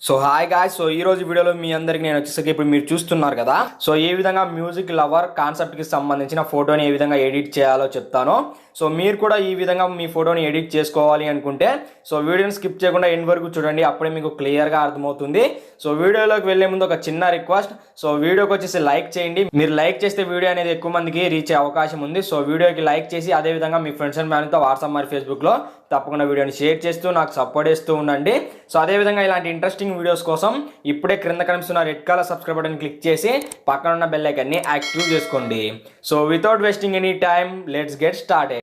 So hi guys. So ఈ రోజు వీడియోలో మీ అందరికి నేను వచ్చేసరికి ఇప్పుడు మీరు చూస్తున్నారు కదా, సో ఏ విధంగా మ్యూజిక్ లవర్ కాన్సెప్ట్ కి సంబంధించిన ఫోటోని ఏ విధంగా ఎడిట్ చేయాలో చెప్తాను. సో మీరు కూడా ఈ విధంగా మీ ఫోటోని ఎడిట్ చేసుకోవాలి అనుకుంటే సో వీడియోని స్కిప్ చేయకుండా ఎండ్ వరకు చూడండి, అప్పుడే మీకు క్లియర్గా అర్థమవుతుంది. సో వీడియోలోకి వెళ్లే ముందు ఒక చిన్న రిక్వెస్ట్, సో వీడియోకి వచ్చేసి లైక్ చేయండి. మీరు లైక్ చేస్తే వీడియో అనేది ఎక్కువ మందికి రీచ్ అయ్యే అవకాశం ఉంది. సో వీడియోకి లైక్ చేసి అదే విధంగా మీ ఫ్రెండ్స్ అండ్ ఫ్యామిలీతో వాట్సాప్ మరి ఫేస్బుక్లో తప్పకుండా వీడియోని షేర్ చేస్తూ నాకు సపోర్ట్ చేస్తూ ఉండండి. సో అదేవిధంగా ఇలాంటి ఇంట్రెస్టింగ్ వీడియోస్ కోసం ఇప్పుడే క్రింద కనిపిస్తున్న red colour subscribe button click చేసి పక్కన ఉన్న బెల్ ఐకాన్ని యాక్టివ్ చేసుకోండి. So without wasting any time let's get started.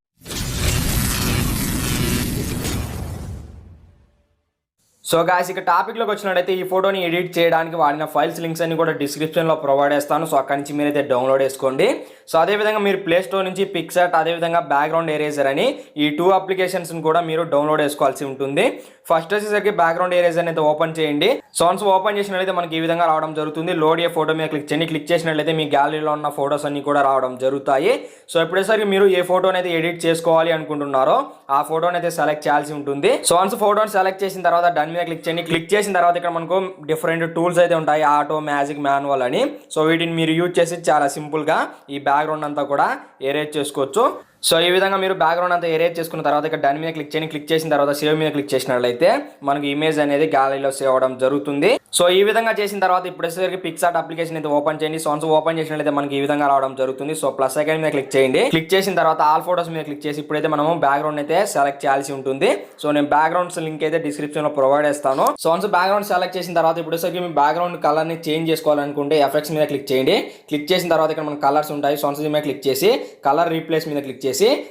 So guys, ఇక టాపిక్లోకి వచ్చినట్టయితే ఈ ఫోటోని ఎడిట్ చేయడానికి వాడిన ఫైల్స్ లింక్స్ అన్ని కూడా డిస్క్రిప్షన్లో ప్రొవైడ్ చేస్తాను. సో అక్కడి నుంచి మీరైతే డౌన్లోడ్ చేసుకోండి. సో అదేవిధంగా మీరు ప్లే స్టోర్ నుంచి పిక్సార్ట్ అదేవిధంగా బ్యాక్గ్రౌండ్ ఎరేజర్ అని ఈ టూ అప్లికేషన్స్ని కూడా మీరు డౌన్లోడ్ చేసుకోవాల్సి ఉంటుంది. ఫస్ట్ వచ్చేసరికి బ్యాక్గ్రౌండ్ ఎరేజర్ అయితే ఓపెన్ చేయండి. సో వన్స్ ఓపెన్ చేసినట్లయితే మనకి ఈ విధంగా రావడం జరుగుతుంది. లోడ్ ఏ ఫోటో మీద క్లిక్ చేయండి. క్లిక్ చేసినట్లయితే మీ గ్యాలరీలో ఉన్న ఫోటోస్ అన్ని కూడా రావడం జరుగుతాయి. సో ఇప్పుడేసరికి మీరు ఏ ఫోటోని అయితే ఎడిట్ చేసుకోవాలి అనుకుంటున్నారో ఆ ఫోటోని అయితే సెలెక్ట్ చేయాల్సి ఉంటుంది. సో వన్స్ ఫోటోని సెలెక్ట్ చేసిన తర్వాత డన్ మీద క్లిక్ చేయండి. క్లిక్ చేసిన తర్వాత ఇక్కడ మనకు డిఫరెంట్ టూల్స్ అయితే ఉంటాయి, ఆటో, మ్యాజిక్, మాన్యువల్ అని. సో వీటిని మీరు యూజ్ చేసి చాలా సింపుల్గా ఈ బ్యాక్గ్రౌండ్ అంతా కూడా ఎరేజ్ చేసుకోవచ్చు. సో ఈ విధంగా మీరు బ్యాక్గ్రౌండ్ అంతా ఎరేజ్ చేసుకున్న తర్వాత ఇక్కడ డన్ మీద క్లిక్ చేయండి. క్లిక్ చేసిన తర్వాత సేవ్ మీద క్లిక్ చేసినట్లయితే మనకి ఇమేజ్ అనేది గ్యాలరీలో సేవ్ అవడం జరుగుతుంది. సో ఈ విధంగా చేసిన తర్వాత ఇప్పుడు వచ్చేసరికి పిక్సార్ట్ అప్లికేషన్ అయితే ఓపెన్ చేయండి. సో వన్స్ ఓపెన్ చేసినట్లయితే మనకి ఈ విధంగా రావడం జరుగుతుంది. సో ప్లస్ ఐకాన్ మీద క్లిక్ చేయండి. క్లిక్ చేసిన తర్వాత ఆల్ ఫోటోస్ మీద క్లిక్ చేసి ఇప్పుడైతే మనము బ్యాక్గ్రౌండ్ అయితే సెలెక్ట్ చేయాల్సి ఉంటుంది. సో నేను బ్యాక్గ్రౌండ్స్ లింక్ అయితే డిస్క్రిప్షన్ లో ప్రొవైడ్ చేస్తాను. సో వన్స్ బ్యాక్గ్రౌండ్ సెలెక్ట్ చేసిన తర్వాత ఇప్పుడు వచ్చేసరికి మీ బ్యాక్గ్రౌండ్ కలర్ ని చేంజ్ చేసుకోవాలనుకుంటే ఎఫెక్ట్స్ మీద క్లిక్ చేయండి. క్లిక్ చేసిన తర్వాత ఇక్కడ మన కలర్స్ ఉంటాయి. సో వన్స్ మీద క్లిక్ చేసి కలర్ రీప్లేస్ మీద క్లిక్ చేసి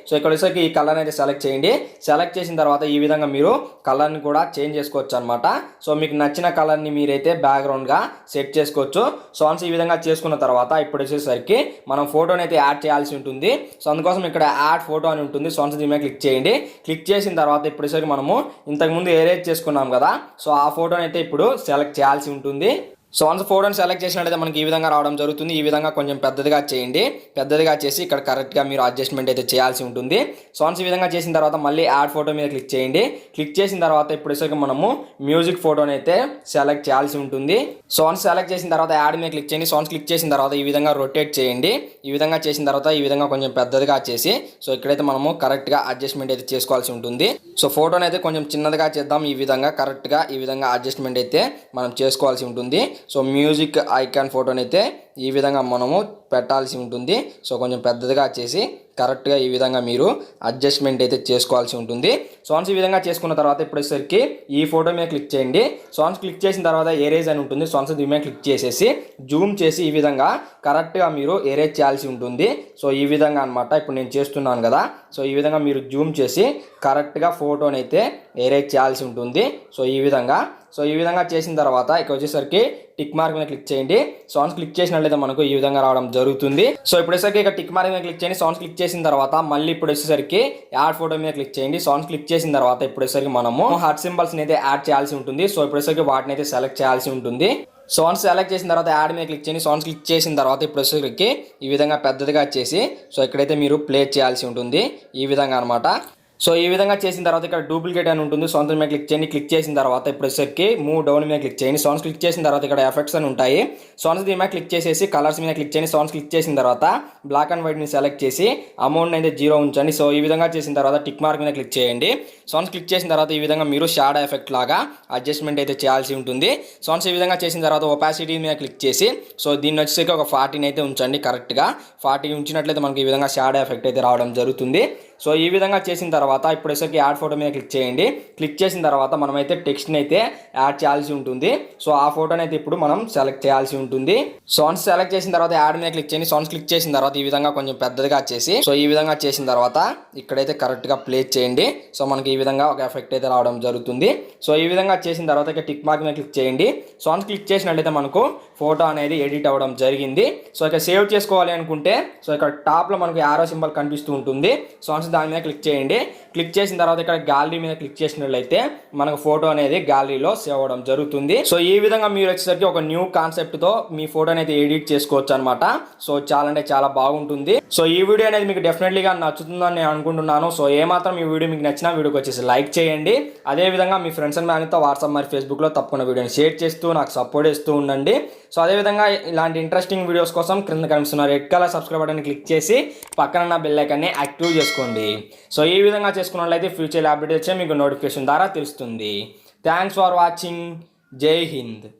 సో ఇక్కడ ఈ కలర్ అయితే సెలెక్ట్ చేయండి. సెలెక్ట్ చేసిన తర్వాత ఈ విధంగా మీరు కలర్ ని కూడా చేంజ్ చేసుకోవచ్చు అనమాట. సో మీకు నచ్చిన కలర్ ని మీరైతే బ్యాక్గ్రౌండ్ గా సెట్ చేసుకోవచ్చు. సో వన్స్ ఈ విధంగా చేసుకున్న తర్వాత ఇప్పుడు వచ్చేసరికి మనం ఫోటోని అయితే యాడ్ చేయాల్సి ఉంటుంది. సో అందుకోసం ఇక్కడ యాడ్ ఫోటో అని ఉంటుంది. సో వన్స్ దీని మీద క్లిక్ చేయండి. క్లిక్ చేసిన తర్వాత ఇప్పుడు వచ్చేసరికి మనము ఇంతకుముందు ఎరేజ్ చేసుకున్నాం కదా, సో ఆ ఫోటోని అయితే ఇప్పుడు సెలెక్ట్ చేయాల్సి ఉంటుంది. సో వన్స్ ఫోటోని సెలెక్ట్ చేసినట్లయితే మనకి ఈ విధంగా రావడం జరుగుతుంది. ఈ విధంగా కొంచెం పెద్దదిగా చేయండి. పెద్దదిగా చేసి ఇక్కడ కరెక్ట్గా మీరు అడ్జస్ట్మెంట్ అయితే చేయాల్సి ఉంటుంది. సో వన్స్ ఈ విధంగా చేసిన తర్వాత మళ్ళీ యాడ్ ఫోటో మీద క్లిక్ చేయండి. క్లిక్ చేసిన తర్వాత ఇప్పుడు వచ్చేసరికి మనము మ్యూజిక్ ఫోటోని అయితే సెలెక్ట్ చేయాల్సి ఉంటుంది. సో వన్స్ సెలెక్ట్ చేసిన తర్వాత యాడ్ మీద క్లిక్ చేయండి. సో వన్స్ క్లిక్ చేసిన తర్వాత ఈ విధంగా రొటేట్ చేయండి. ఈ విధంగా చేసిన తర్వాత ఈ విధంగా కొంచెం పెద్దదిగా చేసి సో ఇక్కడైతే మనము కరెక్ట్గా అడ్జస్ట్మెంట్ అయితే చేసుకోవాల్సి ఉంటుంది. సో ఫోటోని అయితే కొంచెం చిన్నదిగా చేద్దాం. ఈ విధంగా కరెక్ట్గా ఈ విధంగా అడ్జస్ట్మెంట్ అయితే మనం చేసుకోవాల్సి ఉంటుంది. సో మ్యూజిక్ ఐకాన్ ఫోటోని అయితే ఈ విధంగా మనము పెట్టాల్సి ఉంటుంది. సో కొంచెం పెద్దదిగా చేసి కరెక్ట్గా ఈ విధంగా మీరు అడ్జస్ట్మెంట్ అయితే చేసుకోవాల్సి ఉంటుంది. సో వన్స్ ఈ విధంగా చేసుకున్న తర్వాత ఇప్పుడు వచ్చేసరికి ఈ ఫోటో మీద క్లిక్ చేయండి. సో వన్స్ క్లిక్ చేసిన తర్వాత ఎరేజ్ అని ఉంటుంది. సో వన్స్ దీని మీద క్లిక్ చేసేసి జూమ్ చేసి ఈ విధంగా కరెక్ట్గా మీరు ఎరేజ్ చేయాల్సి ఉంటుంది. సో ఈ విధంగా అనమాట ఇప్పుడు నేను చేస్తున్నాను కదా, సో ఈ విధంగా మీరు జూమ్ చేసి కరెక్ట్గా ఫోటోని అయితే ఎరేజ్ చేయాల్సి ఉంటుంది. సో ఈ విధంగా చేసిన తర్వాత ఇక్కడ వచ్చేసరికి టిక్ మార్క్ మీద క్లిక్ చేయండి. సో వన్స్ క్లిక్ చేసినట్లయితే మనకు ఈ విధంగా రావడం జరుగుతుంది. సో ఇప్పుడు వచ్చేసరికి ఇక టిక్ మార్క్ మీద క్లిక్ చేయండి. సో వన్స్ క్లిక్ చేసిన తర్వాత మళ్ళీ ఇప్పుడు వచ్చేసరికి యాడ్ ఫోటో మీద క్లిక్ చేయండి. సో వన్స్ క్లిక్ చేసిన తర్వాత ఇప్పుడు వచ్చేసరికి మనము హార్ట్ సింబల్స్ అయితే యాడ్ చేయాల్సి ఉంటుంది. సో ఇప్పుడు వచ్చేసరికి వాటిని అయితే సెలెక్ట్ చేయాల్సి ఉంటుంది. సో వన్స్ సెలెక్ట్ చేసిన తర్వాత యాడ్ మీద క్లిక్ చేయండి. సో వన్స్ క్లిక్ చేసిన తర్వాత ఇప్పుడు వచ్చేసరికి ఈ విధంగా పెద్దదిగా చేసి సో ఇక్కడైతే మీరు ప్లే చేయాల్సి ఉంటుంది. ఈ విధంగా అనమాట. సో ఈ విధంగా చేసిన తర్వాత ఇక్కడ డూప్లికేట్ అని ఉంటుంది. సో మీద క్లిక్ చేయండి. క్లిక్ చేసిన తర్వాత ఇప్పుడు వచ్చేసరికి మూవ్ డౌన్ మీద క్లిక్ చేయండి. సో క్లిక్ చేసిన తర్వాత ఇక్కడ ఎఫెక్ట్స్ అని ఉంటాయి. సో దీని మీద క్లిక్ చేసేసి కలర్స్ మీద క్లిక్ చేయండి. సో క్లిక్ చేసిన తర్వాత బ్లాక్ అండ్ వైట్ ని సెలెక్ట్ చేసి అమౌంట్ అయితే 0 ఉంచండి. సో ఈ విధంగా చేసిన తర్వాత టిక్ మార్క్ మీద క్లిక్ చేయండి. సో క్లిక్ చేసిన తర్వాత ఈ విధంగా మీరు షాడో ఎఫెక్ట్ లాగా అడ్జస్ట్మెంట్ అయితే చేయాల్సి ఉంటుంది. సో ఈ విధంగా చేసిన తర్వాత ఒపాసిటీ మీద క్లిక్ చేసి సో దీన్ని వచ్చేసరికి ఒక 40 అయితే ఉంచండి. కరెక్ట్గా 40 ఉంచినట్లయితే మనకి ఈ విధంగా షాడో ఎఫెక్ట్ అయితే రావడం జరుగుతుంది. సో ఈ విధంగా చేసిన తర్వాత ఇప్పుడు వచ్చేసరికి యాడ్ ఫోటో మీద క్లిక్ చేయండి. క్లిక్ చేసిన తర్వాత మనమైతే టెక్స్ట్ని అయితే యాడ్ చేయాల్సి ఉంటుంది. సో ఆ ఫోటోని అయితే ఇప్పుడు మనం సెలెక్ట్ చేయాల్సి ఉంటుంది. సో వన్స్ సెలెక్ట్ చేసిన తర్వాత యాడ్ మీద క్లిక్ చేయండి. సో క్లిక్ చేసిన తర్వాత ఈ విధంగా కొంచెం పెద్దదిగా చేసి సో ఈ విధంగా చేసిన తర్వాత ఇక్కడైతే కరెక్ట్గా ప్లేస్ చేయండి. సో మనకి ఈ విధంగా ఒక ఎఫెక్ట్ అయితే రావడం జరుగుతుంది. సో ఈ విధంగా చేసిన తర్వాత ఇక టిక్ మార్క్ మీద క్లిక్ చేయండి. సో వన్స్ క్లిక్ చేసినట్లయితే మనకు ఫోటో అనేది ఎడిట్ అవ్వడం జరిగింది. సో ఇక సేవ్ చేసుకోవాలి అనుకుంటే సో ఇక్కడ టాప్లో మనకు యారో సింబల్ కనిపిస్తూ ఉంటుంది. సో వన్స్ దాని మీద క్లిక్ చేయండి. క్లిక్ చేసిన తర్వాత ఇక్కడ గ్యాలరీ మీద క్లిక్ చేసినట్లయితే మనకు ఫోటో అనేది గ్యాలరీలో సేవ్ అవ్వడం జరుగుతుంది. సో ఈ విధంగా మీరు వచ్చేసరికి ఒక న్యూ కాన్సెప్ట్తో మీ ఫోటోని అయితే ఎడిట్ చేసుకోవచ్చు అనమాట. సో చాలా అంటే చాలా బాగుంటుంది. సో ఈ వీడియో అనేది మీకు డెఫినెట్లీగా నచ్చుతుందని నేను అనుకుంటున్నాను. సో ఏమాత్రం ఈ వీడియో మీకు నచ్చినా వీడియోకి వచ్చేసి లైక్ చేయండి. అదేవిధంగా మీ ఫ్రెండ్స్ అండ్ ఫ్యామిలీతో వాట్సాప్ మరి ఫేస్బుక్లో తప్పకుండా వీడియోని షేర్ చేస్తూ నాకు సపోర్ట్ ఇస్తూ ఉండండి. సో అదేవిధంగా ఇలాంటి ఇంట్రెస్టింగ్ వీడియోస్ కోసం క్రింద కనిపిస్తున్న red colour subscribe button click చేసి పక్కన ఉన్న బెల్ ఐకాన్ని యాక్టివ్ చేసుకోండి. సో ఈ విధంగా చేసుకున్నట్లయితే ఫ్యూచర్ అప్డేట్ వచ్చే మీకు నోటిఫికేషన్ ద్వారా తెలుస్తుంది. Thanks for watching. జై హింద్.